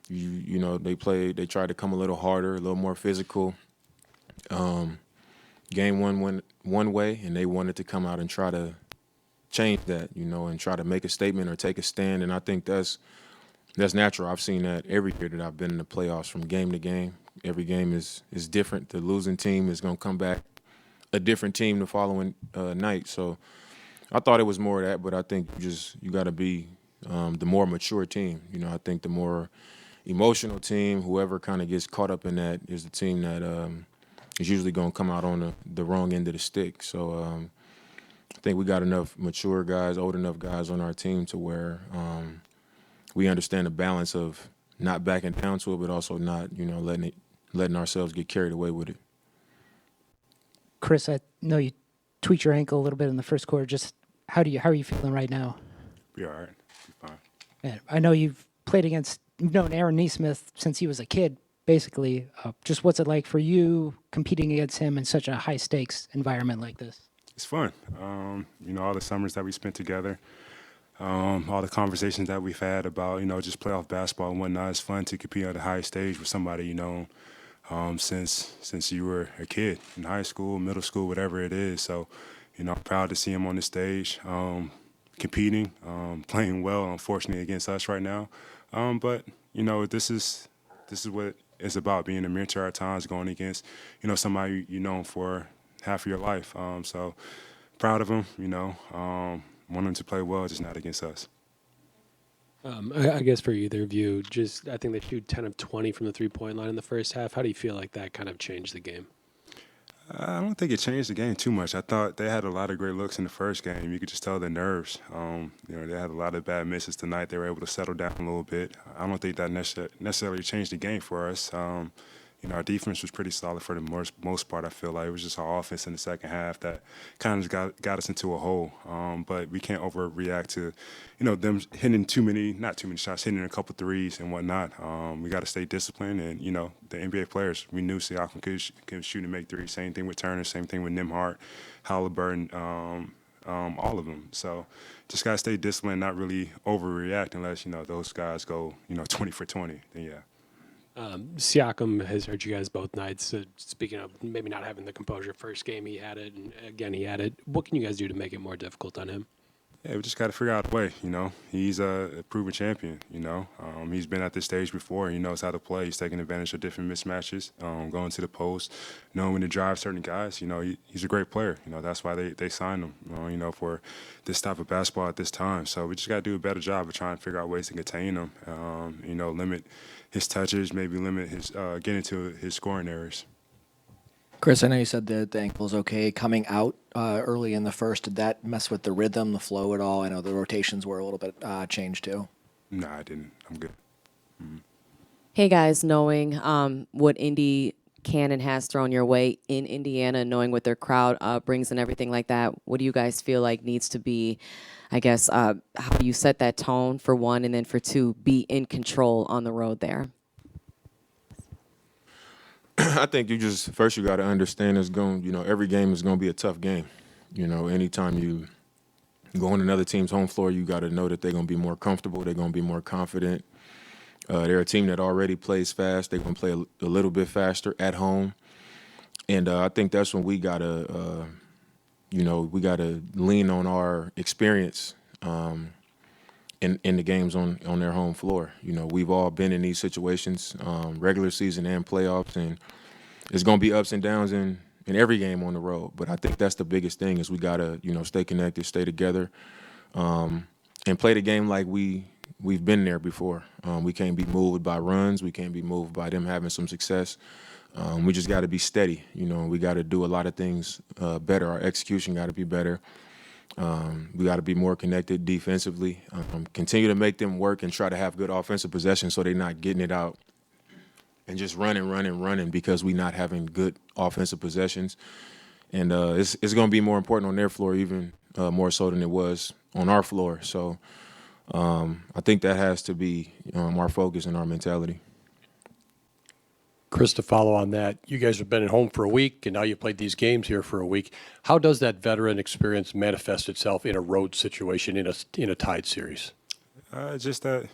You know, they tried to come a little harder, a little more physical. Game one went one way, and they wanted to come out and try to change that, you know, and try to make a statement or take a stand. And I think that's natural. I've seen that every year that I've been in the playoffs, from game to game. Every game is different. The losing team is going to come back a different team the following night. So I thought it was more of that, but I think you got to be the more mature team. You know, I think the more emotional team, whoever kind of gets caught up in that, is the team that is usually going to come out on the wrong end of the stick. So I think we got enough mature guys, old enough guys on our team to where we understand the balance of not backing down to it, but also not, you know, letting ourselves get carried away with it. Khris, I know you tweaked your ankle a little bit in the first quarter. Just how are you feeling right now? Be all right. Be fine. And I know you've known Aaron Nesmith since he was a kid, basically. Just what's it like for you competing against him in such a high stakes environment like this? It's fun. You know, all the summers that we spent together, all the conversations that we've had about, you know, just playoff basketball and whatnot. It's fun to compete on the highest stage with somebody, you know, since you were a kid in high school, middle school, whatever it is. So, you know, I'm proud to see him on the stage, competing, playing well, unfortunately, against us right now. But, you know, this is what it's about, being a mentor at times, going against, you know, somebody you know for half of your life. So proud of him, you know. Want him to play well, just not against us. I guess for either of you, just I think they shoot 10 of 20 from the three-point line in the first half. How do you feel like that kind of changed the game? I don't think it changed the game too much. I thought they had a lot of great looks in the first game. You could just tell their nerves. You know, they had a lot of bad misses tonight. They were able to settle down a little bit. I don't think that necessarily changed the game for us. You know, our defense was pretty solid for the most part, I feel like. It was just our offense in the second half that kind of got us into a hole. But we can't overreact to, you know, them hitting not too many shots, hitting a couple threes and whatnot. We got to stay disciplined. And, you know, the NBA players, we knew Siakam could shoot and make threes. Same thing with Turner, same thing with Nembhard, Halliburton, all of them. So just got to stay disciplined, not really overreact unless, you know, those guys go, you know, 20 for 20. Then, yeah. Siakam has hurt you guys both nights. Speaking of maybe not having the composure, first game he had it, and again he had it. What can you guys do to make it more difficult on him? Yeah, we just got to figure out a way, you know. He's a proven champion, you know. He's been at this stage before. He knows how to play. He's taking advantage of different mismatches, going to the post, knowing when to drive certain guys. You know, he's a great player. You know, that's why they signed him, you know, for this type of basketball at this time. So we just got to do a better job of trying to figure out ways to contain him, you know, limit his touches, maybe limit his get into his scoring areas. Khris, I know you said the ankle's okay. Coming out early in the first, did that mess with the rhythm, the flow at all? I know the rotations were a little bit changed too. No, I didn't. I'm good. Mm-hmm. Hey, guys, knowing what Indy can and has thrown your way in Indiana, knowing what their crowd brings and everything like that, what do you guys feel like needs to be, I guess, how do you set that tone, for one, and then for two, be in control on the road there? I think you got to understand every game is going to be a tough game. You know, anytime you go on another team's home floor, you got to know that they're going to be more comfortable. They're going to be more confident. They're a team that already plays fast. They're going to play a little bit faster at home. And I think that's when we got to, lean on our experience in the games on their home floor. You know, we've all been in these situations, regular season and playoffs, and it's going to be ups and downs in every game on the road. But I think that's the biggest thing is we got to, stay connected, stay together, and play the game like we've been there before. We can't be moved by runs. We can't be moved by them having some success. We just got to be steady. We got to do a lot of things better. Our execution got to be better. We got to be more connected defensively. Continue to make them work and try to have good offensive possession so they're not getting it out and just running because we're not having good offensive possessions. And it's going to be more important on their floor, even more so than it was on our floor. So I think that has to be our focus and our mentality. Khris, to follow on that, you guys have been at home for a week, and now you played these games here for a week. How does that veteran experience manifest itself in a road situation in a tied series? Just that,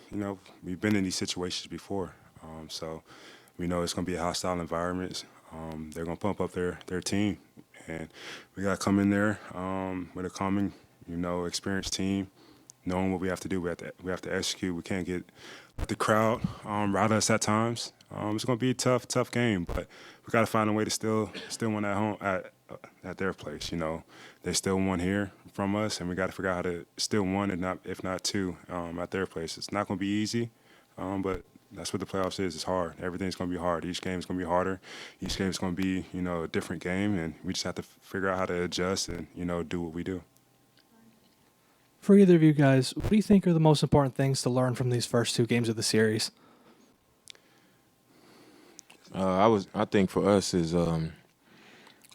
we've been in these situations before. So we know it's going to be a hostile environment. They're going to pump up their team. And we got to come in there with a calming, experienced team, knowing what we have to do. We have to execute. We can't get the crowd rile us at times. It's going to be a tough game, but we got to find a way to still win at home at their place. They still won here from us, and we got to figure out how to still win, if not two, at their place. It's not going to be easy, but that's what the playoffs is. It's hard. Everything's going to be hard. Each game is going to be harder. Each game is going to be, a different game, and we just have to figure out how to adjust and, do what we do. For either of you guys, what do you think are the most important things to learn from these first two games of the series? I think for us is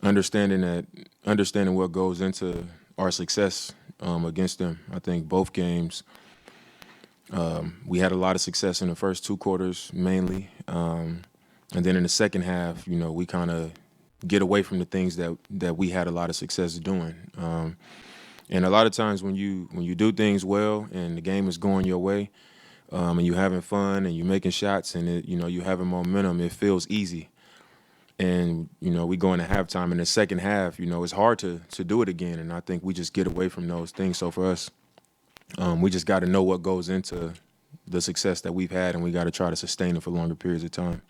understanding what goes into our success against them. I think both games we had a lot of success in the first two quarters mainly, and then in the second half, we kind of get away from the things that we had a lot of success doing. And a lot of times when you do things well and the game is going your way, and you're having fun and you're making shots and you're having momentum, it feels easy. And we go into halftime in the second half. It's hard to do it again, and I think we just get away from those things. So for us, we just got to know what goes into the success that we've had, and we got to try to sustain it for longer periods of time.